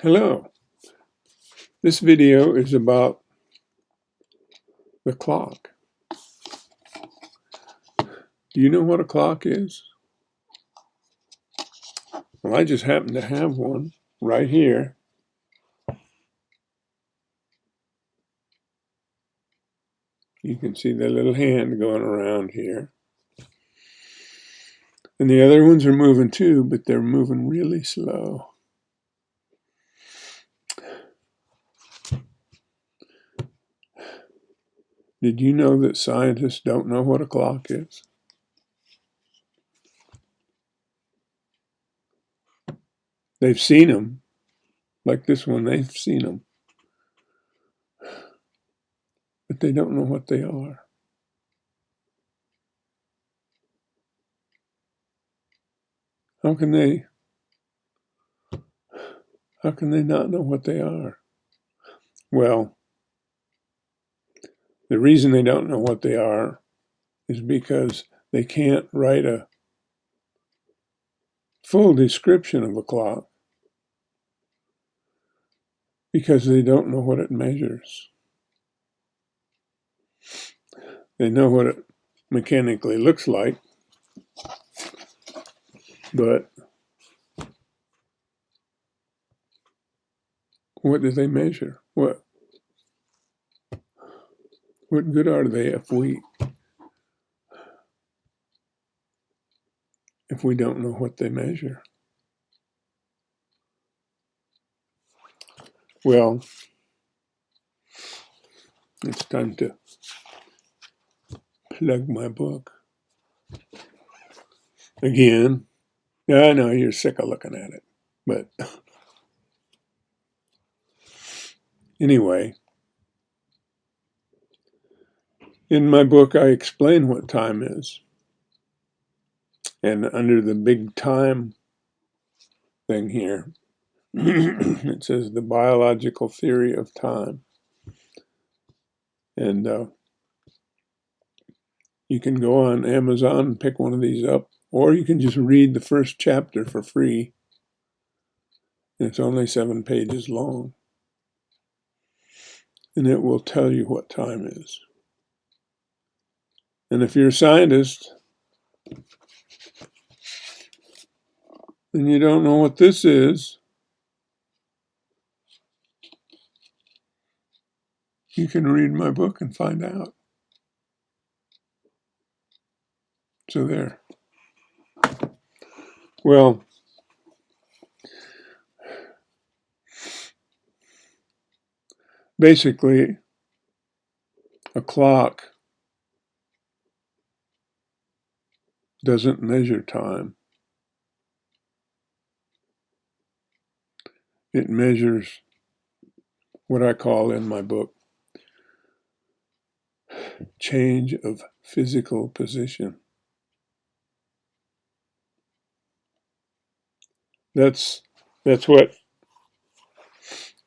Hello, this video is about the clock. Do you know what a clock is? Well, I just happen to have one right here. You can see the little hand going around here. And the other ones are moving too, but they're moving really slow. Did you know that scientists don't know what a clock is? They've seen them, like this one, they've seen them. But they don't know what they are. How can they not know what they are? Well, the reason they don't know what they are is because they can't write a full description of a clock because they don't know what it measures. They know what it mechanically looks like, but what do they measure? What good are they if we don't know what they measure? Well, it's time to plug my book. Again, I know you're sick of looking at it, but anyway, in my book I explain what time is. And under the big time thing here, it says the biological theory of time. And you can go on Amazon and pick one of these up, or you can just read the first chapter for free. And it's only 7 pages long. And it will tell you what time is. And if you're a scientist and you don't know what this is, you can read my book and find out. So there. Well, basically, a clock doesn't measure time. It measures what I call in my book change of physical position. That's what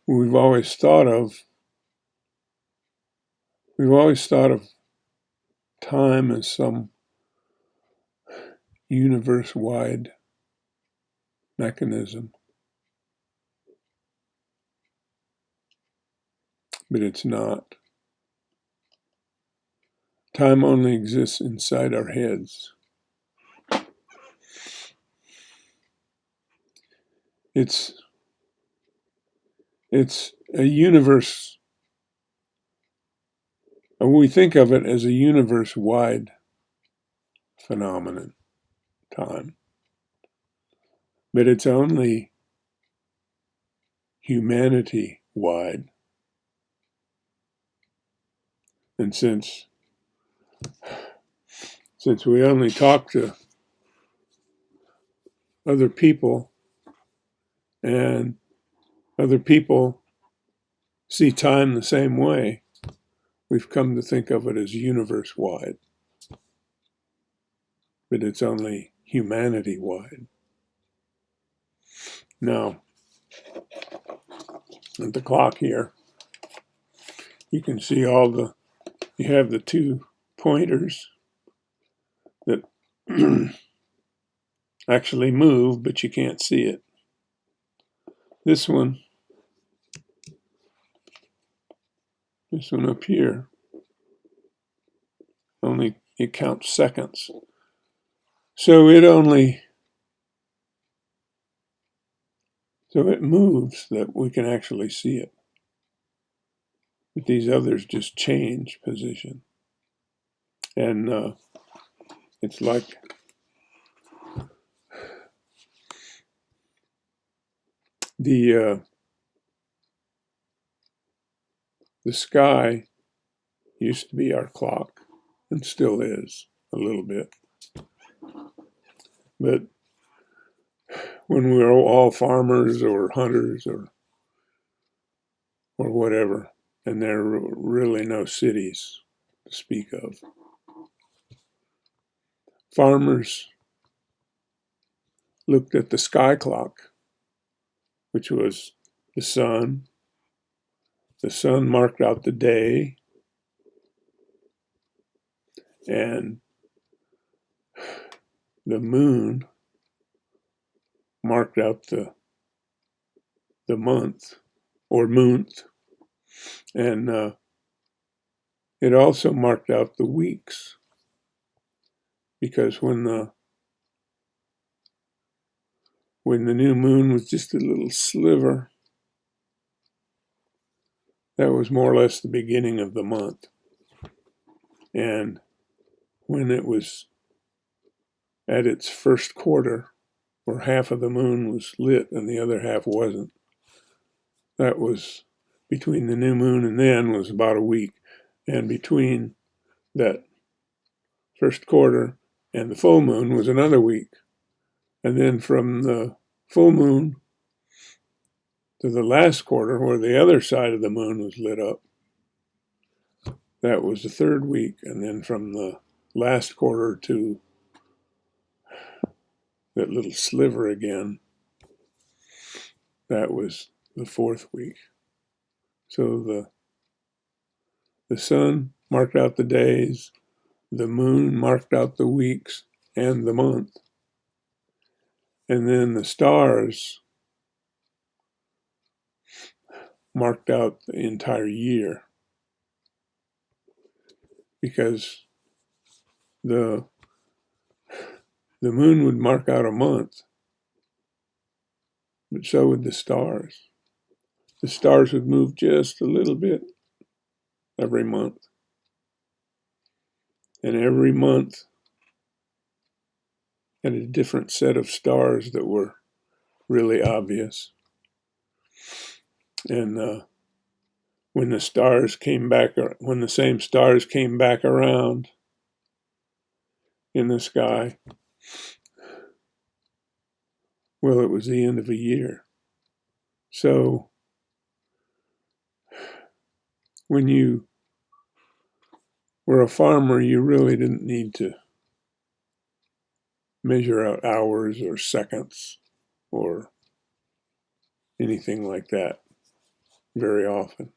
we've always thought of. We've always thought of time as some universe-wide mechanism. But it's not. Time only exists inside our heads. It's a universe. We think of it as a universe-wide phenomenon, time. But it's only humanity-wide. And since we only talk to other people, and other people see time the same way, we've come to think of it as universe-wide. But it's only humanity-wide. Now, at the clock here, you can see you have the 2 pointers that actually move, but you can't see it. This one This one up here, only it counts seconds. So it moves that we can actually see it. But these others just change position. And it's like the sky used to be our clock, and still is a little bit. But when we were all farmers or hunters or whatever, and there were really no cities to speak of, farmers looked at the sky clock, which was the sun. The sun marked out the day, and the moon marked out the month or month, and it also marked out the weeks, because when the new moon was just a little sliver, that was more or less the beginning of the month. And when it was at its first quarter, where half of the moon was lit and the other half wasn't, that was between the new moon and then was about a week. And between that first quarter and the full moon was another week. And then from the full moon to the last quarter, where the other side of the moon was lit up, that was the third week. And then from the last quarter to that little sliver again, that was the fourth week. So the sun marked out the days, the moon marked out the weeks and the month, and then the stars marked out the entire year, because the moon would mark out a month, but so would the stars. The stars would move just a little bit every month, and every month had a different set of stars that were really obvious. And when the same stars came back around in the sky, well, it was the end of a year. So when you were a farmer, you really didn't need to measure out hours or seconds or anything like that very often.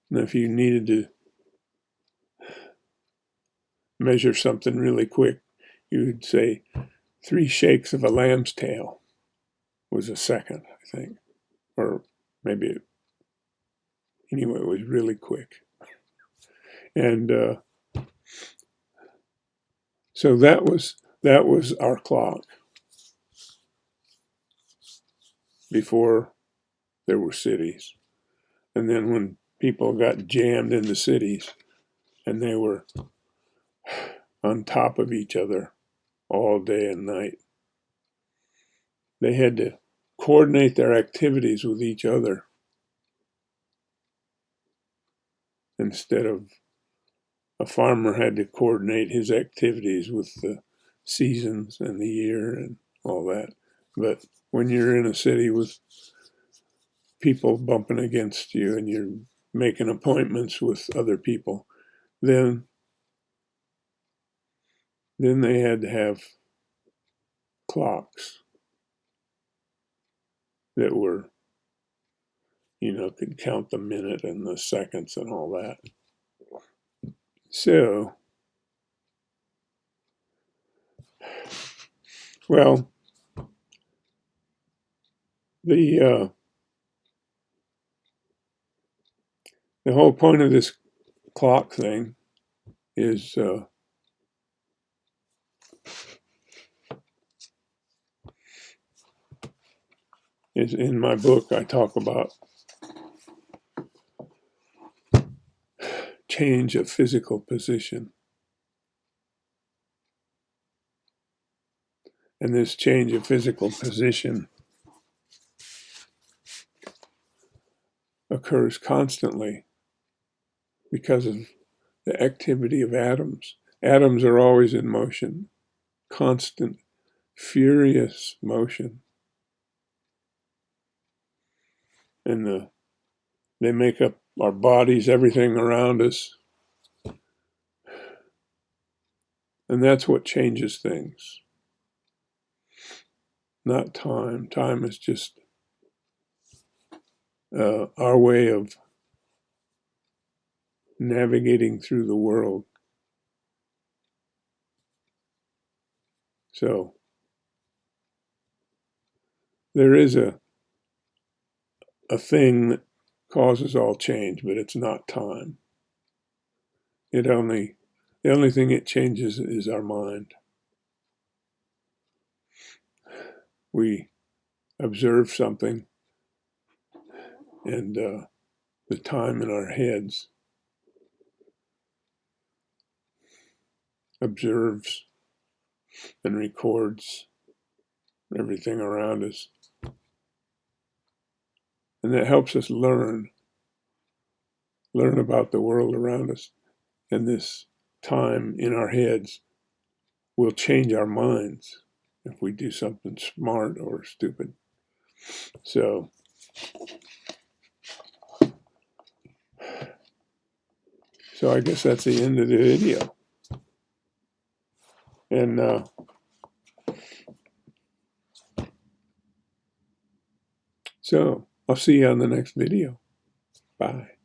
And if you needed to measure something really quick, you would say 3 shakes of a lamb's tail was a second, I think. Or maybe, anyway, it was really quick. And so that was our clock before there were cities. And then when people got jammed into cities and they were on top of each other all day and night, they had to coordinate their activities with each other instead of a farmer had to coordinate his activities with the seasons and the year and all that. But when you're in a city with people bumping against you and you're making appointments with other people, then they had to have clocks that were, could count the minute and the seconds and all that. So, well, the the whole point of this clock thing is in my book. I talk about change of physical position. And this change of physical position occurs constantly because of the activity of atoms. Atoms are always in motion, constant, furious motion. And they make up our bodies, everything around us. And that's what changes things. Not time. Time is just our way of navigating through the world. So there is a thing that causes all change, but it's not time. The only thing it changes is our mind. We observe something, and the time in our heads observes and records everything around us. And that helps us learn about the world around us. And this time in our heads will change our minds if we do something smart or stupid. So I guess that's the end of the video. And so I'll see you on the next video. Bye.